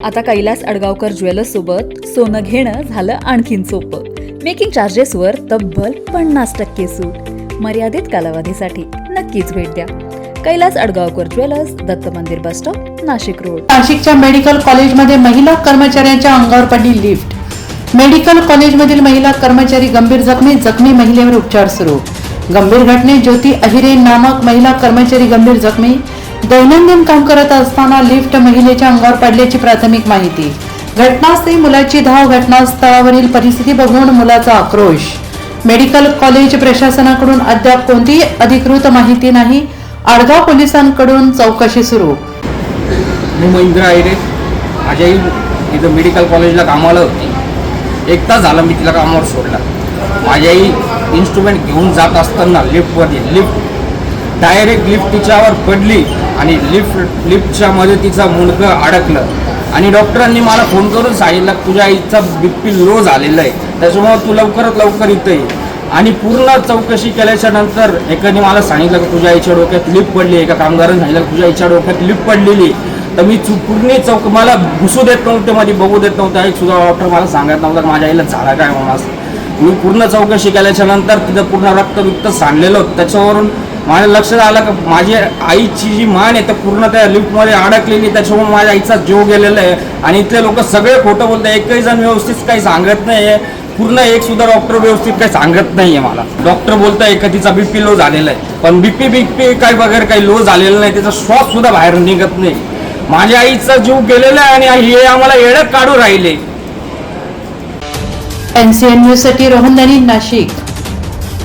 आता कैलास अडगावकर ज्वेलर्स सोबत सोनं घेणं झालं आणखीन सोपं. मेकिंग चार्जेसवर तब्बल 50% सूट. मर्यादित कालावधीसाठी नक्कीच भेट द्या. कैलास अडगावकर ज्वेलर्स, दत्त मंदिर बस स्टॉप, नाशिक रोड. नाशिकच्या मेडिकल कॉलेजमध्ये महिला कर्मचाऱ्यांच्या अंगावर पडली लिफ्ट. मेडिकल कॉलेजमधील महिला कर्मचारी गंभीर जखमी महिलेवर उपचार सुरू. गंभीर घटनेत ज्योती अहिरे नामक महिला कर्मचारी गंभीर जखमी. दैनंदिन काम करत असताना लिफ्ट महिलेच्या अंगावर पडल्याची प्राथमिक माहिती. घटनास्थळी मुलाची धाव. घटनास्थळावरील परिस्थिती बघून मुलाचा आक्रोश. मेडिकल कॉलेज प्रशासनाकडून अद्याप कोणतीही अधिकृत माहिती नाही. आडगाव पोलिसांकडून चौकशी सुरू. मी महेंद्र आहिरे. माझी आई इथं मेडिकल कॉलेजला कामाला होती. 1 तास झाला मी तिला कामावर सोडला. माझी आई इन्स्ट्रुमेंट घेऊन जात असताना लिफ्ट डायरेक्ट लिफ्ट तिच्यावर पडली आणि लिफ्टच्या मध्ये तिचा मुंडकं अडकलं आणि डॉक्टरांनी मला फोन करून सांगितलं तुझ्या आईचा BP लो झालेला आहे, त्याच्यामुळे तू लवकरात लवकर इथं ये. आणि पूर्ण चौकशी केल्याच्या नंतर एकाने मला सांगितलं की तुझ्या आईच्या डोक्यात लिफ्ट पडली. एका कामगाराने सांगितलं तुझ्या आईच्या डोक्यात लिफ्ट पडलेली. तर मी पूर्ण मला घुसू देत नव्हते, मध्ये बघू देत नव्हतं. एक सुद्धा डॉक्टर मला सांगत नव्हतं माझ्या आईला झाला काय म्हणून. असं मी पूर्ण चौकशी केल्याच्या नंतर तिथं पूर्ण रक्त सांडलेलं होतं. त्याच्यावरून माझ्या लक्षात आलं की माझ्या आईची जी मान आहे तर पूर्ण त्या लिफ्टमध्ये अडकलेली. त्याच्यामुळे माझ्या आईचा जीव गेलेला आहे. आणि इथले लोक सगळे खोटं बोलतात. एकही जण व्यवस्थित काही सांगत नाही आहे. पूर्ण एक सुद्धा डॉक्टर व्यवस्थित काही सांगत नाही आहे मला. डॉक्टर बोलताय का तिचा BP लो झालेला आहे, पण BP काय वगैरे काही लो झालेलं नाही. तिचा श्वास सुद्धा बाहेर निघत नाही. माझ्या आईचा जीव गेलेला आहे आणि हे आम्हाला येडत काढू राहिले. NCN न्यूज साठी रोहन दानी, नाशिक.